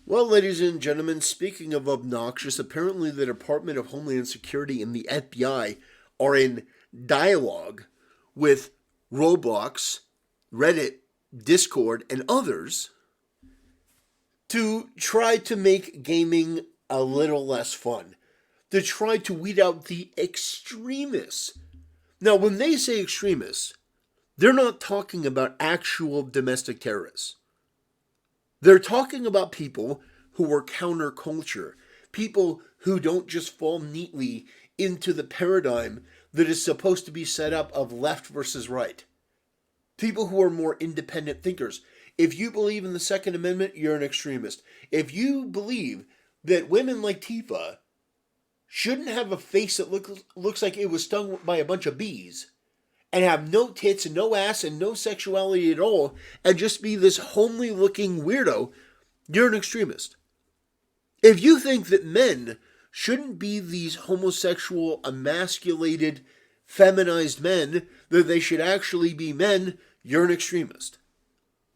Well, ladies and gentlemen, speaking of obnoxious, apparently the Department of Homeland Security and the FBI are in dialogue with Roblox, Reddit, Discord, and others to try to make gaming a little less fun, to try to weed out the extremists. Now, when they say extremists, they're not talking about actual domestic terrorists. They're talking about people who are counterculture, people who don't just fall neatly into the paradigm that is supposed to be set up of left versus right. People who are more independent thinkers. If you believe in the Second Amendment, you're an extremist. If you believe that women like Tifa shouldn't have a face that looks like it was stung by a bunch of bees, and have no tits and no ass and no sexuality at all, and just be this homely looking weirdo, you're an extremist. If you think that men shouldn't be these homosexual, emasculated, feminized men, that they should actually be men, you're an extremist.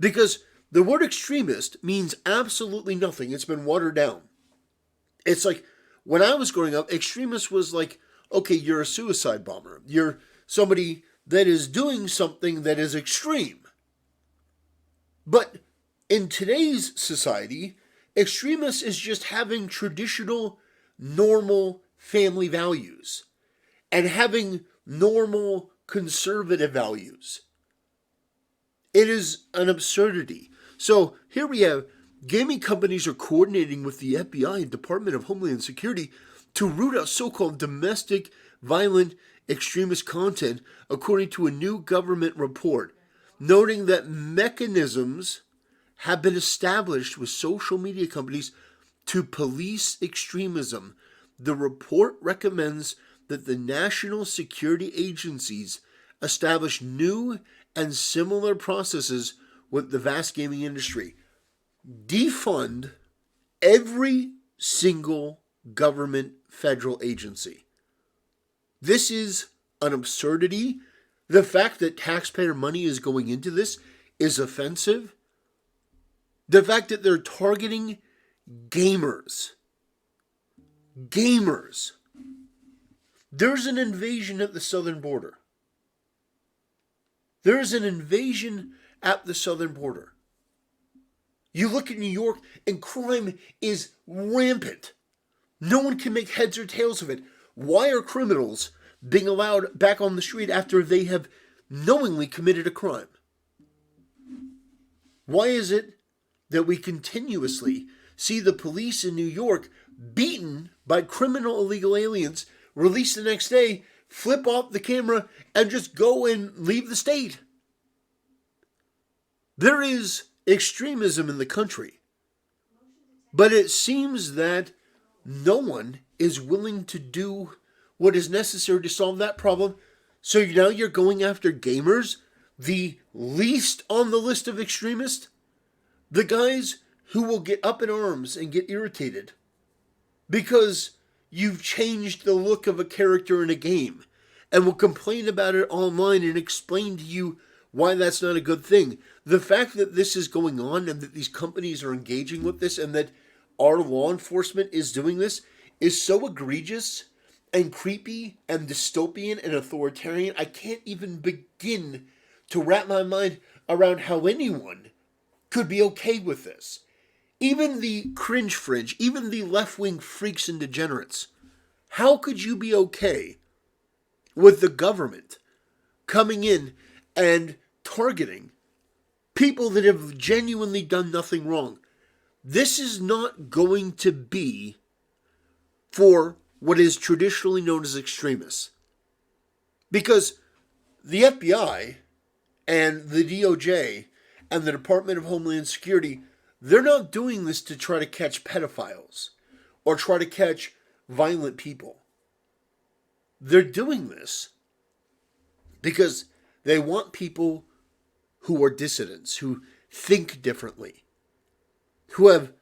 Because the word extremist means absolutely nothing. It's been watered down. It's like, when I was growing up, extremist was like, okay, you're a suicide bomber. You're somebody that is doing something that is extreme. But in today's society, extremist is just having traditional, normal family values and having normal conservative values. It is an absurdity. So here we have gaming companies are coordinating with the FBI and Department of Homeland Security to root out so-called domestic violent extremist content, according to a new government report, noting that mechanisms have been established with social media companies to police extremism. The report recommends that the national security agencies establish new and similar processes with the vast gaming industry. Defund every single government federal agency. This is an absurdity. The fact that taxpayer money is going into this is offensive. The fact that they're targeting gamers. Gamers. There's an invasion at the southern border. There's an invasion at the southern border. You look at New York and crime is rampant. No one can make heads or tails of it. Why are criminals being allowed back on the street after they have knowingly committed a crime? Why is it that we continuously see the police in New York beaten by criminal illegal aliens, released the next day, flip off the camera, and just go and leave the state? There is extremism in the country, but it seems that no one is willing to do what is necessary to solve that problem. So now you're going after gamers, the least on the list of extremists, the guys who will get up in arms and get irritated because you've changed the look of a character in a game, and will complain about it online and explain to you why that's not a good thing. The fact that this is going on and that these companies are engaging with this and that our law enforcement is doing this is so egregious and creepy and dystopian and authoritarian. I can't even begin to wrap my mind around how anyone could be okay with this. Even the cringe fringe, even the left-wing freaks and degenerates. How could you be okay with the government coming in and targeting people that have genuinely done nothing wrong? This is not going to be for what is traditionally known as extremists. Because the FBI and the DOJ and the Department of Homeland Security, they're not doing this to try to catch pedophiles or try to catch violent people. They're doing this because they want people who are dissidents, who think differently, who have,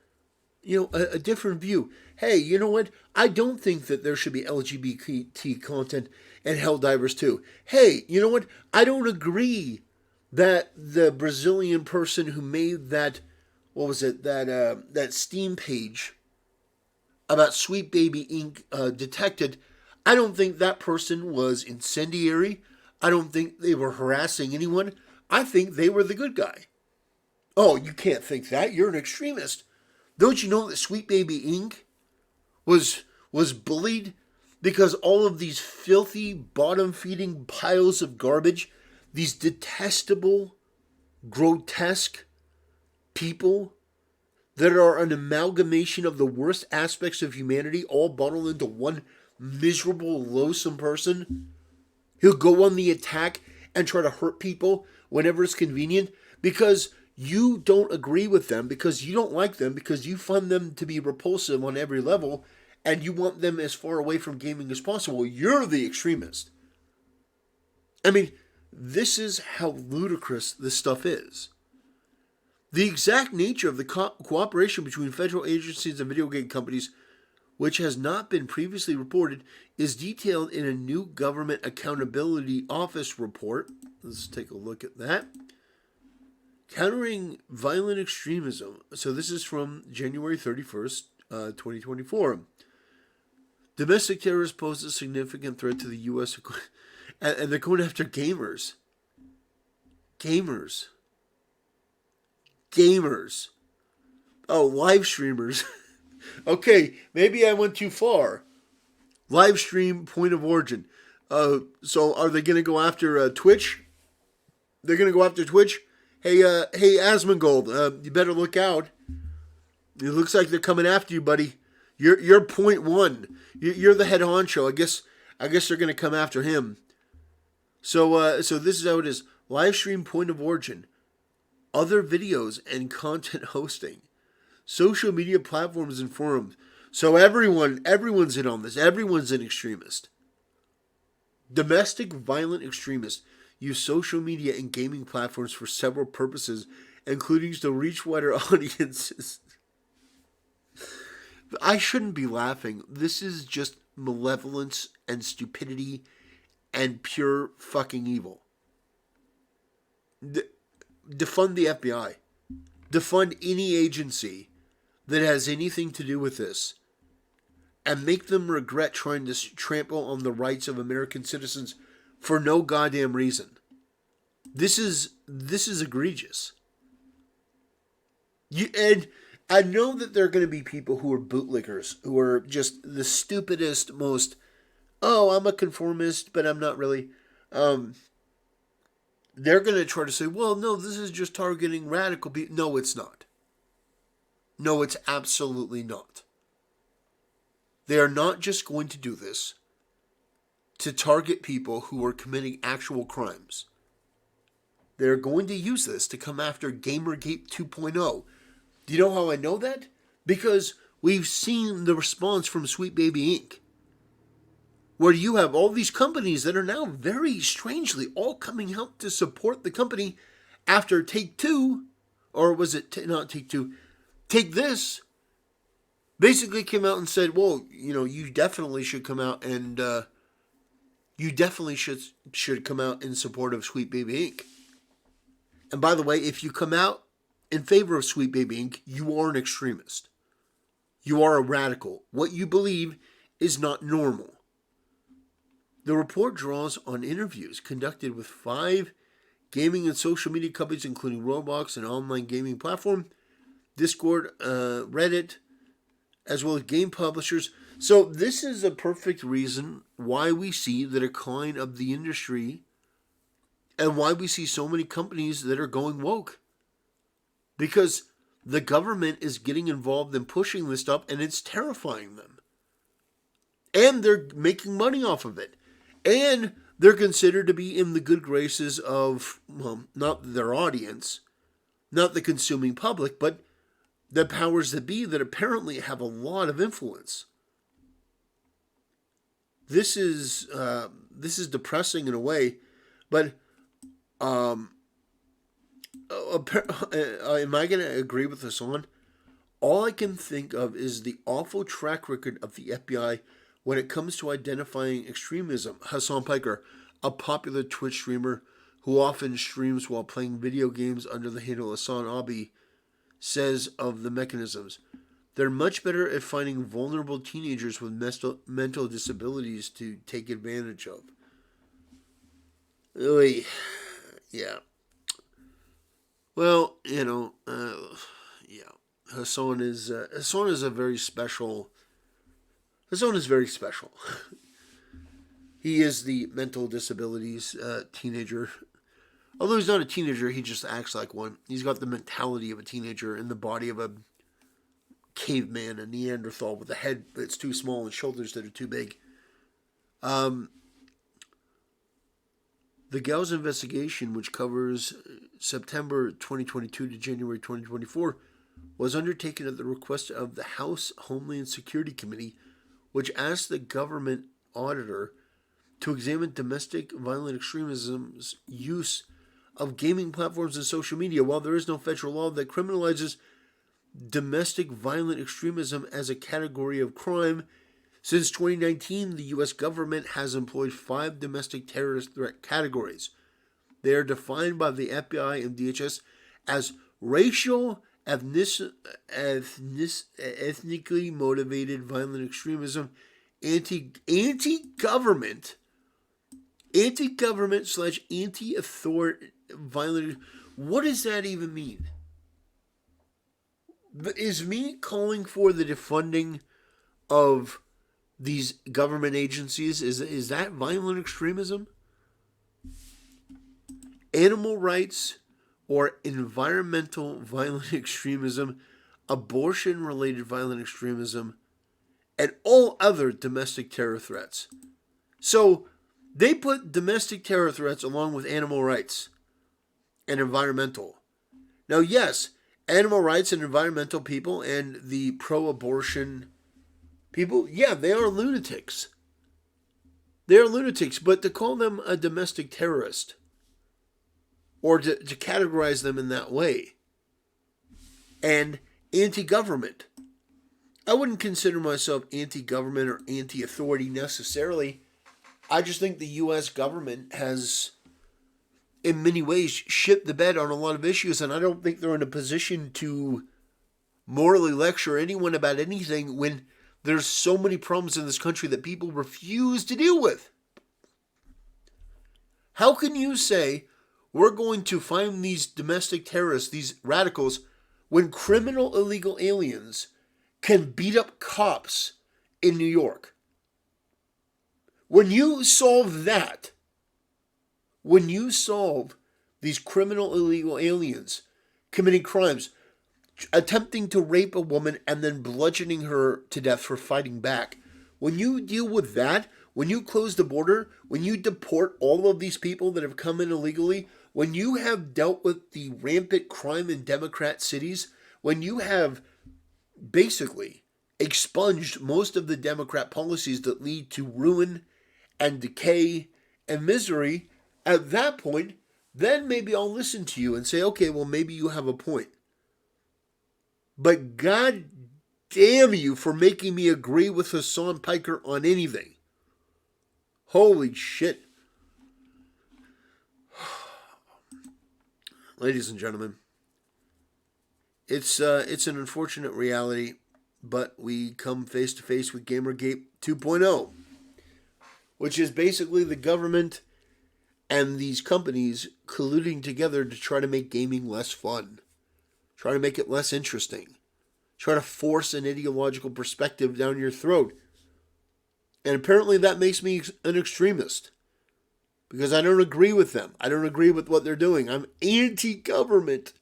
a different view. Hey, you know what? I don't think that there should be LGBT content in Helldivers 2. Hey, you know what? I don't agree that the Brazilian person who made that what was it, that Steam page about Sweet Baby Inc. Detected, I don't think that person was incendiary. I don't think they were harassing anyone. I think they were the good guy. Oh, you can't think that. You're an extremist. Don't you know that Sweet Baby Inc. was bullied because all of these filthy, bottom-feeding piles of garbage, these detestable, grotesque people that are an amalgamation of the worst aspects of humanity, all bundled into one miserable, loathsome person. He'll go on the attack and try to hurt people whenever it's convenient because you don't agree with them, because you don't like them, because you find them to be repulsive on every level, and you want them as far away from gaming as possible. You're the extremist. I mean, this is how ludicrous this stuff is. The exact nature of the cooperation between federal agencies and video game companies, which has not been previously reported, is detailed in a new Government Accountability Office report. Let's take a look at that. Countering violent extremism. So this is from January 31st, 2024. Domestic terrorists pose a significant threat to the U.S. And they're going after gamers. Gamers. Oh, live streamers. Okay, maybe I went too far. Live stream point of origin. So are they going to go after Twitch? They're going to go after Twitch? Hey, Asmongold, you better look out. It looks like they're coming after you, buddy. You're point one. You're the head honcho. I guess they're going to come after him. So this is how it is. Live stream point of origin. Other videos and content hosting. Social media platforms and forums. So everyone's in on this. Everyone's an extremist. Domestic violent extremists use social media and gaming platforms for several purposes, including to reach wider audiences. I shouldn't be laughing. This is just malevolence and stupidity and pure fucking evil. Defund the FBI. Defund any agency that has anything to do with this. And make them regret trying to trample on the rights of American citizens for no goddamn reason. This is egregious. And I know that there are going to be people who are bootlickers, who are just the stupidest, most, I'm a conformist, but I'm not really. They're going to try to say, well, no, this is just targeting radical people. No, it's not. No, it's absolutely not. They are not just going to do this to target people who are committing actual crimes. They're going to use this to come after Gamergate 2.0. Do you know how I know that? Because we've seen the response from Sweet Baby Inc., where you have all these companies that are now very strangely all coming out to support the company after Take-Two, or was it not Take-Two? Take This basically came out and said, well, you definitely should come out and you definitely should come out in support of Sweet Baby Inc. And by the way, if you come out in favor of Sweet Baby Inc., you are an extremist. You are a radical. What you believe is not normal. The report draws on interviews conducted with 5 gaming and social media companies, including Roblox, an online gaming platform, Discord, Reddit, as well as game publishers. So this is a perfect reason why we see the decline of the industry and why we see so many companies that are going woke. Because the government is getting involved in pushing this stuff, and it's terrifying them. And they're making money off of it. And they're considered to be in the good graces of, well, not their audience, not the consuming public, but the powers that be that apparently have a lot of influence. This is depressing in a way, but am I going to agree with this one? All I can think of is the awful track record of the FBI when it comes to identifying extremism. Hassan Piker, a popular Twitch streamer who often streams while playing video games under the handle Hassan Abi, says of the mechanisms, they're much better at finding vulnerable teenagers with mental disabilities to take advantage of. Oy. Yeah. Well, yeah. Hassan is a very special. Hassan is very special. He is the mental disabilities teenager. Although he's not a teenager, he just acts like one. He's got the mentality of a teenager and the body of a caveman, a Neanderthal with a head that's too small and shoulders that are too big. The Gauss investigation, which covers September 2022 to January 2024, was undertaken at the request of the House Homeland Security Committee, which asked the government auditor to examine domestic violent extremism's use of gaming platforms and social media. While there is no federal law that criminalizes domestic violent extremism as a category of crime, since 2019, the U.S. government has employed 5 domestic terrorist threat categories. They are defined by the FBI and DHS as racial, ethnically motivated violent extremism, anti-government / anti-authority violent. What does that even mean? Is me calling for the defunding of these government agencies, is that violent extremism? Animal rights or environmental violent extremism, abortion-related violent extremism, and all other domestic terror threats. So they put domestic terror threats along with animal rights and environmental. Now, yes, animal rights and environmental people and the pro-abortion people, yeah, they are lunatics. They are lunatics, but to call them a domestic terrorist or to categorize them in that way, and anti-government. I wouldn't consider myself anti-government or anti-authority necessarily. I just think the U.S. government has, in many ways, shit the bed on a lot of issues, and I don't think they're in a position to morally lecture anyone about anything when there's so many problems in this country that people refuse to deal with. How can you say we're going to find these domestic terrorists, these radicals, when criminal illegal aliens can beat up cops in New York? When you solve that, when you solve these criminal illegal aliens committing crimes, attempting to rape a woman and then bludgeoning her to death for fighting back, when you deal with that, when you close the border, when you deport all of these people that have come in illegally, when you have dealt with the rampant crime in Democrat cities, when you have basically expunged most of the Democrat policies that lead to ruin and decay and misery, at that point, then maybe I'll listen to you and say, okay, well, maybe you have a point. But God damn you for making me agree with Hassan Piker on anything. Holy shit. Ladies and gentlemen, it's an unfortunate reality, but we come face to face with Gamergate 2.0, which is basically the government and these companies colluding together to try to make gaming less fun, try to make it less interesting, try to force an ideological perspective down your throat. And apparently that makes me an extremist, because I don't agree with them. I don't agree with what they're doing. I'm anti-government.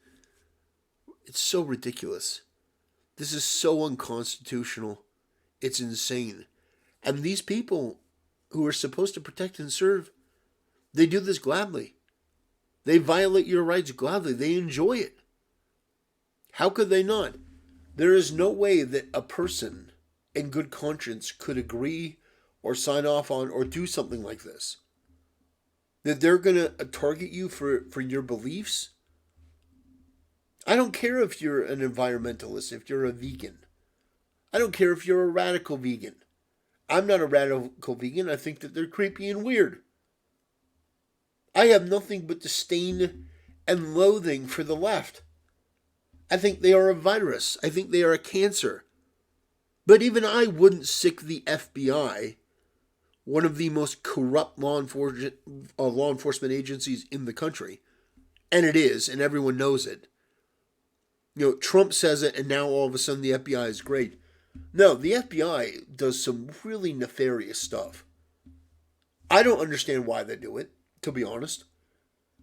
It's so ridiculous. This is so unconstitutional. It's insane. And these people who are supposed to protect and serve, they do this gladly. They violate your rights gladly. They enjoy it. How could they not? There is no way that a person in good conscience could agree or sign off on or do something like this. That they're going to target you for your beliefs. I don't care if you're an environmentalist, if you're a vegan. I don't care if you're a radical vegan. I'm not a radical vegan. I think that they're creepy and weird. I have nothing but disdain and loathing for the left. I think they are a virus. I think they are a cancer. But even I wouldn't sick the FBI, one of the most corrupt law enforcement agencies in the country. And it is, and everyone knows it. You know, Trump says it, and now all of a sudden the FBI is great. No, the FBI does some really nefarious stuff. I don't understand why they do it, to be honest.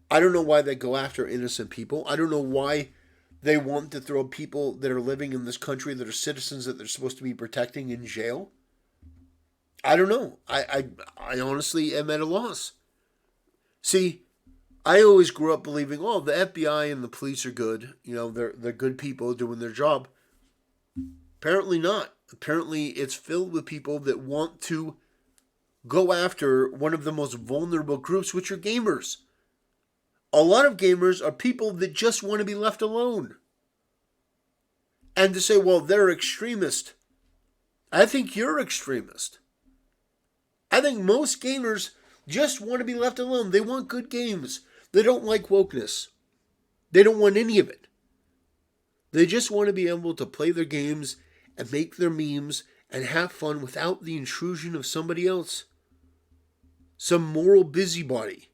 I don't know why they go after innocent people. I don't know why they want to throw people that are living in this country that are citizens that they're supposed to be protecting in jail. I don't know. I honestly am at a loss. See, I always grew up believing, oh, the FBI and the police are good. You know, they're good people doing their job. Apparently not. Apparently it's filled with people that want to go after one of the most vulnerable groups, which are gamers. A lot of gamers are people that just want to be left alone. And to say, well, they're extremist. I think you're extremist. I think most gamers just want to be left alone. They want good games. They don't like wokeness. They don't want any of it. They just want to be able to play their games and make their memes and have fun without the intrusion of somebody else. Some moral busybody.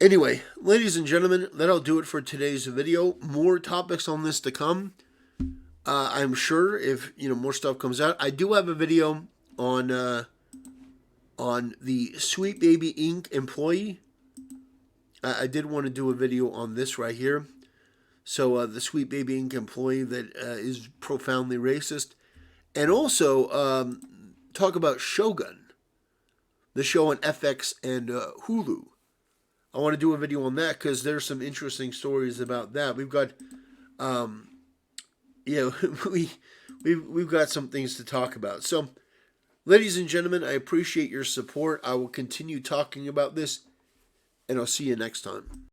Anyway, ladies and gentlemen, that'll do it for today's video. More topics on this to come. I'm sure if more stuff comes out. I do have a video on the Sweet Baby Inc. employee. I did want to do a video on this right here. So the Sweet Baby Inc. employee that is profoundly racist. And also talk about Shogun, the show on FX and Hulu. I want to do a video on that because there's some interesting stories about that. We've got, we've got some things to talk about. So, ladies and gentlemen, I appreciate your support. I will continue talking about this, and I'll see you next time.